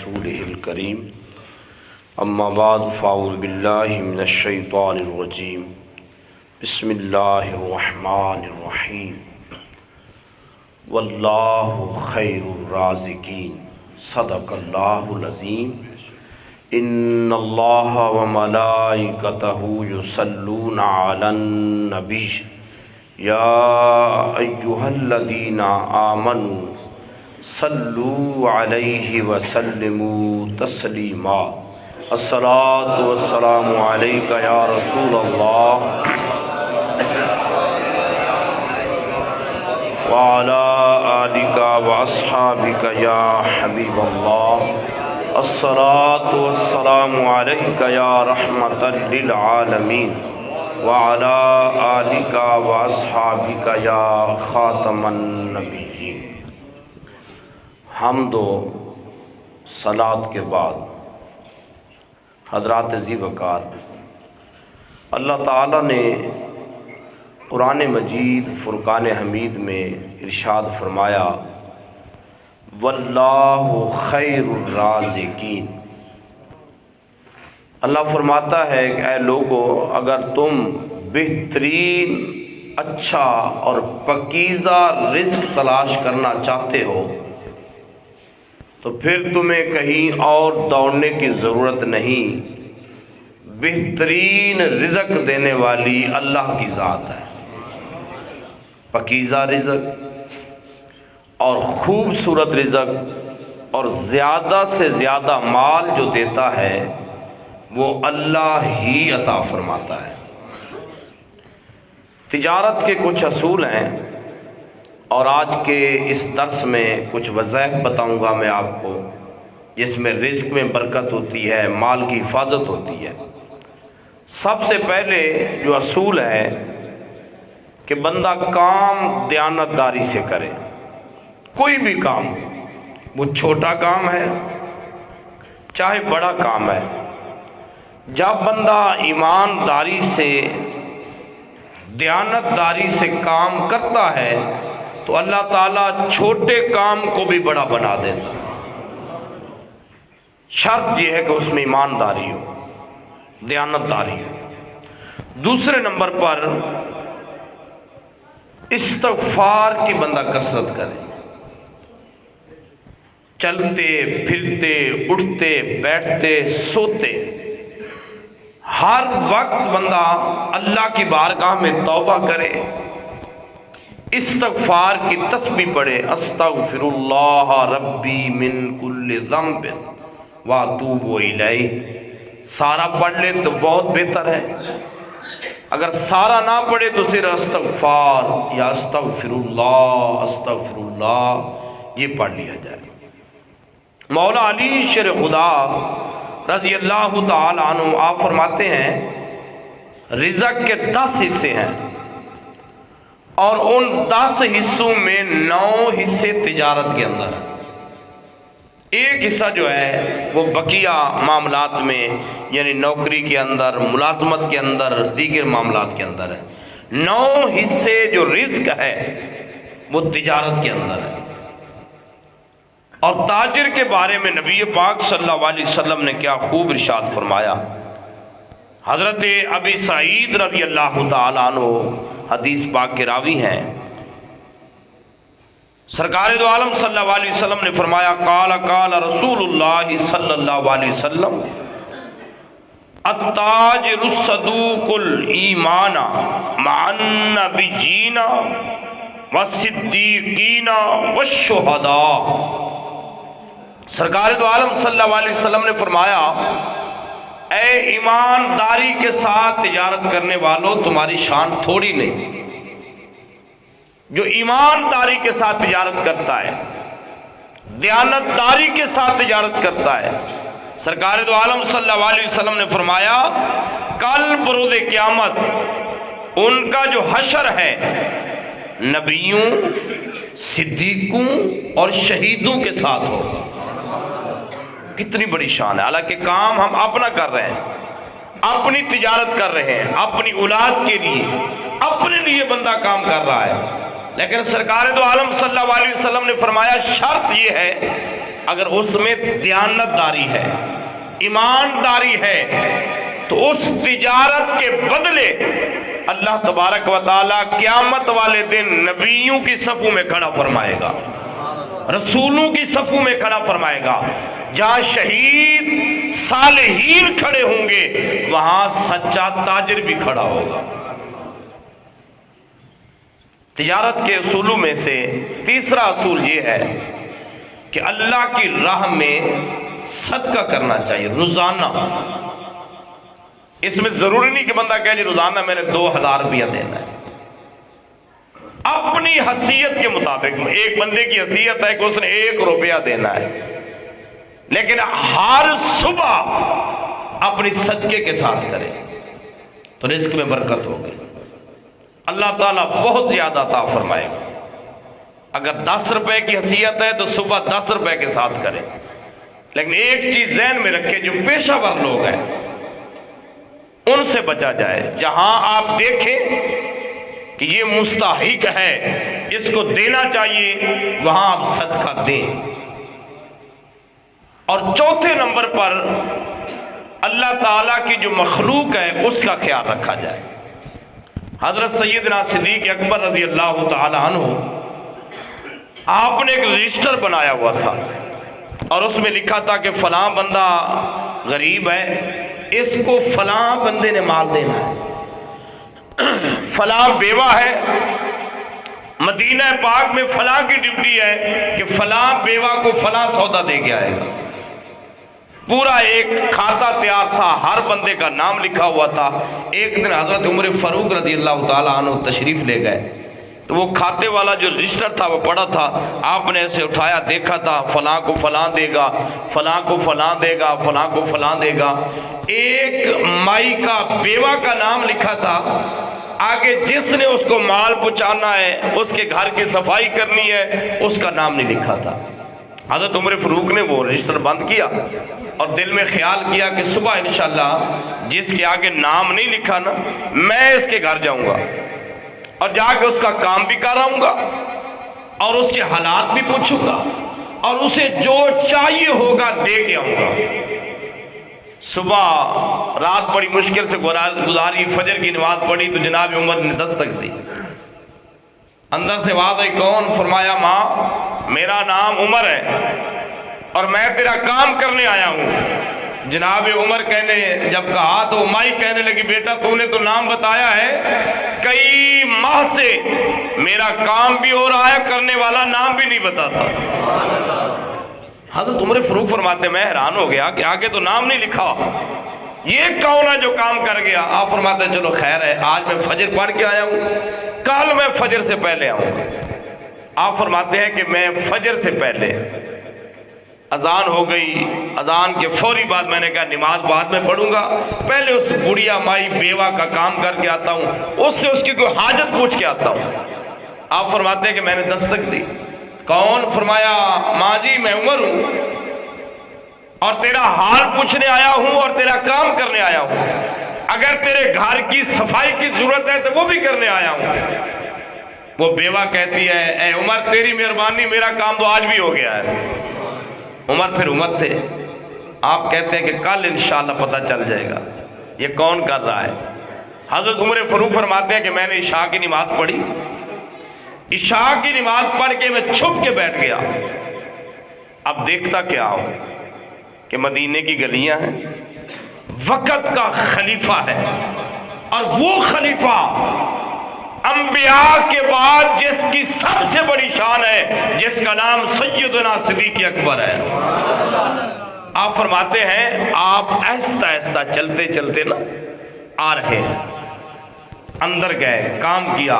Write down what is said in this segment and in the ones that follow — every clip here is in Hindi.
रसूलिहिल करीम। अम्मा बाद फ़अऊज़ु बिल्लाहि मिनश्शैतानिर रजीम। बिस्मिल्लाहिर रहमानिर रहीम। वल्लाहु खैरुर राज़िकीन। सदक़ल्लाहुल अज़ीम। इन्नल्लाहा व मलाइकतहु युसल्लूना अलन नबी या अय्युहल्लज़ीना आमनू सल्लू अलैहि व सल्लिमू तस्लीमा। अस्सलातु वस्सलामु अलैका या रसूलल्लाह व अला आलिका व अस्हाबिका या हबीबल्लाह। अस्सलातु वस्सलामु अलैका या रहमतल लिल आलमीन व अला आलिका व अस्हाबिका या खातमन नबिय्यीन। हम्द व सलात के बाद हज़रात ज़ीवकार, अल्लाह ताला ने कुरान मजीद फ़ुरक़ान हमीद में इरशाद फरमाया, वल्लाहु खैरुर राज़िकीन। अल्लाह फरमाता है कि ऐ लोगों, अगर तुम बेहतरीन, अच्छा और पकीज़ा रिज़्क़ तलाश करना चाहते हो तो फिर तुम्हें कहीं और दौड़ने की ज़रूरत नहीं। बेहतरीन रिज़्क़ देने वाली अल्लाह की ज़ात है। पकीज़ा रिज़्क़ और ख़ूबसूरत रिज़्क़ और ज़्यादा से ज़्यादा माल जो देता है वो अल्लाह ही अता फरमाता है। तिजारत के कुछ असूल हैं और आज के इस दर्स में कुछ वज़ाइफ बताऊंगा मैं आपको, जिसमें रिज़्क़ में बरकत होती है, माल की हिफाजत होती है। सबसे पहले जो असूल है कि बंदा काम दयानतदारी से करे। कोई भी काम, वो छोटा काम है चाहे बड़ा काम है, जब बंदा ईमानदारी से, दयानतदारी से काम करता है तो अल्लाह ताला छोटे काम को भी बड़ा बना देता। शर्त यह है कि उसमें ईमानदारी हो, दयानतदारी हो। दूसरे नंबर पर इस्तग़फ़ार की बंदा कसरत करे। चलते फिरते, उठते बैठते, सोते, हर वक्त बंदा अल्लाह की बारगाह में तौबा करे, इस्तग़फ़ार की तस्बीह पढ़े। अस्तग़फ़िरुल्लाह रब्बी मिन कुल्लि ज़ंबिन व अतूबु इलैह। सारा पढ़ ले तो बहुत बेहतर है, अगर सारा ना पढ़े तो सिर्फ इस्तग़फ़ार या अस्तग़फ़िरुल्लाह अस्तग़फ़िरुल्लाह ये पढ़ लिया जाए। मौला अली शेर खुदा रज़ी अल्लाह तआला अन्हु आप फरमाते हैं, रिज़्क़ के 10 हिस्से हैं और उन 10 हिस्सों में 9 हिस्से तिजारत के अंदर है। एक हिस्सा जो है वो बकिया मामलात में, यानी नौकरी के अंदर, मुलाजमत के अंदर, दीगर मामलात के अंदर है। 9 हिस्से जो रिज़्क़ है वो तिजारत के अंदर है। और ताजिर के बारे में नबी पाक सल्लल्लाहु अलैहि वसल्लम ने क्या खूब इरशाद फरमाया। हज़रत अबी सईद रज़ी अल्लाह तआला अन्हु हदीस पाक के रावी हैं। सरकार दो आलम सल्लल्लाहु अलैहि वसल्लम ने फरमाया, काला काला रसूलुल्लाह सल्लल्लाहु अलैहि वसल्लम, अत्ताजिरुस सदूकुल ईमाना मअन नबिय्यीना वस्सिद्दीकीना वश्शुहदा। सरकार दो आलम सल्लल्लाहु अलैहि वसल्लम ने फरमाया, ऐ ईमानदारी के साथ तिजारत करने वालों, तुम्हारी शान थोड़ी नहीं। जो ईमानदारी के साथ तिजारत करता है, दयानतदारी के साथ तिजारत करता है, सरकार दो आलम सल्लल्लाहु अलैहि वसल्लम ने फरमाया, कल बरोज़े क़यामत उनका जो हशर है नबियों, सिद्दीकों और शहीदों के साथ हो। कितनी बड़ी शान है। हालांकि काम हम अपना कर रहे हैं, अपनी तिजारत कर रहे हैं, अपनी औलाद के लिए, अपने लिए बंदा काम कर रहा है, लेकिन सरकार दो आलम सल्लल्लाहु अलैहि वसल्लम ने फरमाया शर्त यह है अगर उसमें दयानतदारी है, ईमानदारी है, तो उस तिजारत के बदले अल्लाह तबारक व तआला क़यामत वाले दिन नबियों की सफ़ों में खड़ा फरमाएगा, रसूलों की सफ़ों में खड़ा फरमाएगा। जहाँ शहीद सालेहीन खड़े होंगे वहाँ सच्चा ताजिर भी खड़ा होगा। तिजारत के असूलों में से तीसरा असूल ये है कि अल्लाह की राह में सदका करना चाहिए रोजाना। इसमें जरूरी नहीं कि बंदा कहे जी रोजाना मैंने 2000 रुपया देना है। अपनी हसीयत के मुताबिक, एक बंदे की हसीयत है कि उसने 1 रुपया देना है, लेकिन हर सुबह अपनी सदके के साथ करे तो रिस्क में बरकत होगी, अल्लाह ताला बहुत ज्यादा अता फरमाएगा। अगर 10 रुपए की हसीयत है तो सुबह 10 रुपए के साथ करें, लेकिन एक चीज ज़हन में रखें, जो पेशावर लोग हैं उनसे बचा जाए। जहां आप देखें कि ये मुस्ताहिक है, इसको देना चाहिए, वहां आप सदका दें। और चौथे नंबर पर अल्लाह ताला की जो मखलूक है उसका ख्याल रखा जाए। हजरत सैयदना सिद्दीक़ अकबर रज़ी अल्लाह ताला अन्हु, आपने एक रजिस्टर बनाया हुआ था और उसमें लिखा था कि फलां बंदा गरीब है, इसको फलां बंदे ने माल देना है, फलां बेवा है, मदीना पाक में फलां की ड्यूटी है कि फलां बेवा को फलां सौदा दे के आएगा। पूरा एक खाता तैयार था, हर बंदे का नाम लिखा हुआ था। एक दिन हजरत उमर फारूक रज़ी अल्लाह ताला अन्हु तशरीफ ले गए, तो वो खाते वाला जो रजिस्टर था वो पड़ा था। आपने ऐसे उठाया, देखा था फलां को फलां देगा, फलां को फलां देगा, फलां को फलां देगा। एक माई का बेवा का नाम लिखा था, आगे जिसने उसको माल पहुंचाना है, उसके घर की सफाई करनी है, उसका नाम नहीं लिखा था। हज़रत उमर फारूक ने वो रजिस्टर बंद किया और दिल में ख्याल किया कि सुबह इंशाल्लाह जिसके आगे नाम नहीं लिखा ना, मैं इसके घर जाऊंगा और जाके उसका काम भी कराऊंगा और उसके हालात भी पूछूंगा और उसे जो चाहिए होगा दे के आऊंगा। सुबह रात बड़ी मुश्किल से गुजारी, फजर की नमाज पढ़ी तो जनाब उमर ने दस्तक दी। अंदर से आवाज आई, कौन? फरमाया माँ मेरा नाम उमर है और मैं तेरा काम करने आया हूँ। जनाब उमर कहने जब कहा तो माई कहने लगी, बेटा तूने तो नाम बताया है, कई माह से मेरा काम भी हो रहा है, करने वाला नाम भी नहीं बताता। हज़रत उमर फारूक फरमाते मैं हैरान हो गया कि आगे तो नाम नहीं लिखा, ये कौन है जो काम कर गया? आप फरमाते चलो खैर है, आज मैं फजर पढ़ के आया हूँ, कल मैं फजर से पहले आऊँगा। आप फरमाते हैं कि मैं फजर से पहले, अजान हो गई, अजान के फौरी बाद मैंने कहा नमाज बाद में पढ़ूंगा, पहले उस बुढ़िया माई बेवा का काम करके आता हूँ, उससे उसकी कोई हाजत पूछ के आता हूँ। आप फरमाते हैं कि मैंने दस्तक दी। कौन? फरमाया माँ जी मैं उमर हूँ और तेरा हाल पूछने आया हूँ और तेरा काम करने आया हूँ। अगर तेरे घर की सफाई की जरूरत है तो वो भी करने आया हूँ। वो बेवा कहती है ए उमर तेरी मेहरबानी, मेरा काम तो आज भी हो गया है। उमर फिर उमर थे। आप कहते हैं कि कल इंशाल्लाह पता चल जाएगा ये कौन कर रहा है। हजरत उमर फारूक फरमाते हैं कि मैंने इशा की नमाज पढ़ी, इशा की नमाज पढ़ के मैं छुप के बैठ गया। अब देखता क्या हो कि मदीने की गलियां हैं, वक़्त का खलीफा है और वो खलीफा अंबिया के बाद जिसकी सबसे बड़ी शान है, जिसका नाम सैयदना सिद्दीक़ अकबर है। आप फरमाते हैं आप आहिस्ता आहिस्ता चलते चलते ना आ रहे हैं, अंदर गए, काम किया,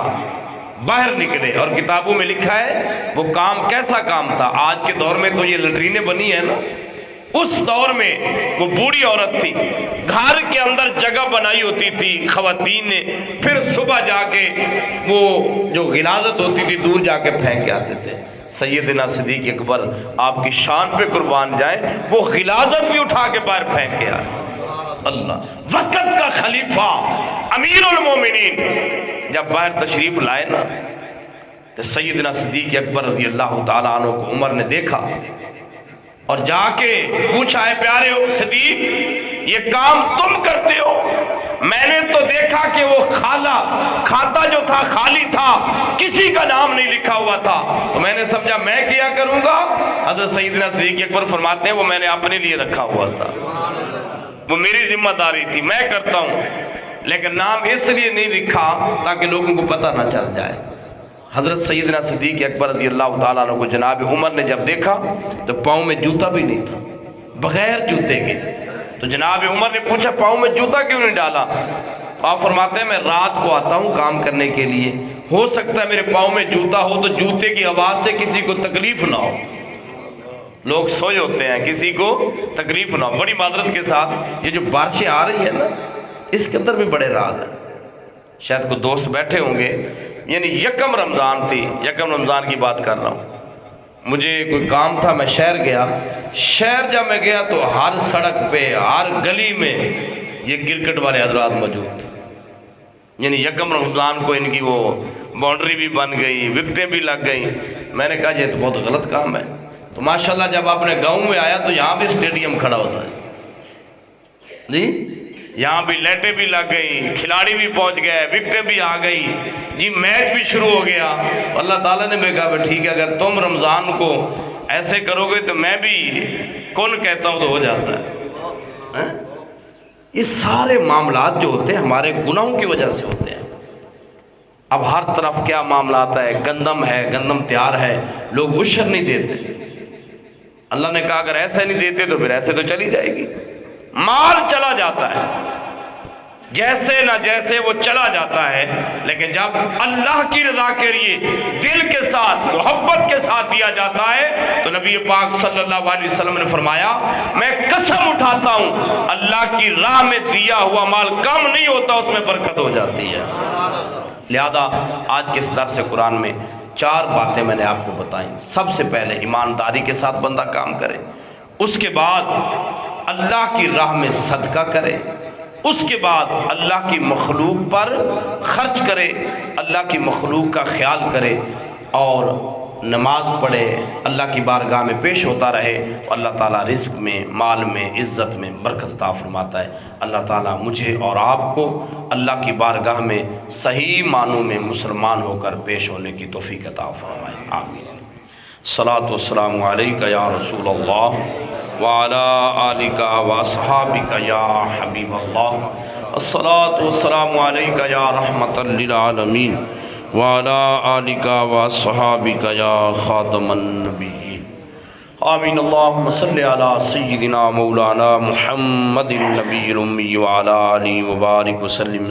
बाहर निकले और किताबों में लिखा है वो काम कैसा काम था। आज के दौर में तो ये लैट्रीनें बनी है ना, उस दौर में वो बूढ़ी औरत थी, घर के अंदर जगह बनाई होती थी खवातीन ने, फिर सुबह जाके वो जो गिलाजत होती थी दूर जाके फेंक के आते थे। सैयदना सिद्दीक़ अकबर आपकी शान पे कुर्बान जाए, वो गिलाजत भी उठा के बाहर फेंक के आए। अल्लाह वक़्त का खलीफा अमीरुल मोमिनीन जब बाहर तशरीफ लाए ना, तो सैयदना सिद्दीक़ अकबर रज़ी अल्लाह ताला अन्हु को उमर ने देखा और जाके पूछा है प्यारे हो सिद्दीक, ये काम तुम करते हो? मैंने तो देखा कि वो खाता जो था खाली था, किसी का नाम नहीं लिखा हुआ था, तो मैंने समझा मैं किया करूंगा। हज़रत सैयदना सिद्दीक अकबर फरमाते हैं वो मैंने अपने लिए रखा हुआ था, वो मेरी जिम्मेदारी थी, मैं करता हूँ, लेकिन नाम इसलिए नहीं लिखा ताकि लोगों को पता ना चल जाए। हज़रत सैयदना सिद्दीक अकबर रज़ी अल्लाह ताला अन्हु को जनाब उमर ने जब देखा तो पाँव में जूता भी नहीं था, बगैर जूते के। तो जनाब उमर ने पूछा पाँव में जूता क्यों नहीं डाला? तो आप फरमाते हैं मैं रात को आता हूँ काम करने के लिए, हो सकता है मेरे पाँव में जूता हो तो जूते की आवाज़ से किसी को तकलीफ ना हो, लोग सोए होते हैं, किसी को तकलीफ ना हो। बड़ी मादरत के साथ ये जो बारिशें आ रही है ना, इसके अंदर भी बड़े राज है। शायद कोई दोस्त बैठे होंगे, यानी यकम रमज़ान थी, यकम रमज़ान की बात कर रहा हूँ, मुझे कोई काम था, मैं शहर गया। शहर जब मैं गया तो हर सड़क पे हर गली में ये क्रिकेट वाले हजरात मौजूद थे, यानी यकम रमज़ान को इनकी वो बाउंड्री भी बन गई, विकटें भी लग गई। मैंने कहा ये तो बहुत गलत काम है। तो माशाल्लाह जब आपने गाँव में आया तो यहाँ भी स्टेडियम खड़ा होता है जी, यहाँ भी लाइटें भी लग गई, खिलाड़ी भी पहुँच गए, विकटें भी आ गई जी, मैच भी शुरू हो गया। अल्लाह ताला ने भी कहा ठीक है, अगर तुम रमज़ान को ऐसे करोगे तो मैं भी कौन कहता हूँ तो हो जाता है। ये सारे मामलात जो होते हैं हमारे गुनाहों की वजह से होते हैं। अब हर तरफ क्या मामला आता है, गंदम है, गंदम तैयार है, लोग उशर नहीं देते। अल्लाह ने कहा अगर ऐसे नहीं देते तो फिर ऐसे तो चली जाएगी, माल चला जाता है, जैसे ना जैसे वो चला जाता है। लेकिन जब अल्लाह की रजा के लिए दिल के साथ मोहब्बत के साथ दिया जाता है तो नबी पाक सल्लल्लाहु अलैहि वसल्लम ने फरमाया मैं कसम उठाता हूँ अल्लाह की राह में दिया हुआ माल कम नहीं होता, उसमें बरकत हो जाती है। लिहाजा आज के इस दर्स कुरान में 4 बातें मैंने आपको बताई। सबसे पहले ईमानदारी के साथ बंदा काम करे, उसके बाद अल्लाह की राह में सदका करे, उसके बाद अल्लाह की मखलूक पर खर्च करे, अल्लाह की मखलूक का ख्याल करे और नमाज पढ़े, अल्लाह की बारगाह में पेश होता रहे। अल्लाह ताला रिज़्क़ में, माल में, इज़्ज़त में बरकत अता फरमाता है। अल्लाह ताला मुझे और आपको अल्लाह की बारगाह में सही मानों में मुसलमान होकर पेश होने की तौफ़ीक़ अता फरमाए, आमीन। सलातो वस्सलामु अलैका या रसूल अल्लाह व अला आलिका व अस्हाबिका या हबीब अल्लाह। अस्सलातु वस्सलामु अलैका या रहमतल लिल आलमीन व अला आलिका व अस्हाबिका या खातमन नबिय्यीन, आमीन। अल्लाहुम्मा सल्लि अला सय्यिदिना मौलाना मुहम्मदिन नबिय्यिल उम्मी व अला आलिहि व बारिक व सल्लिम।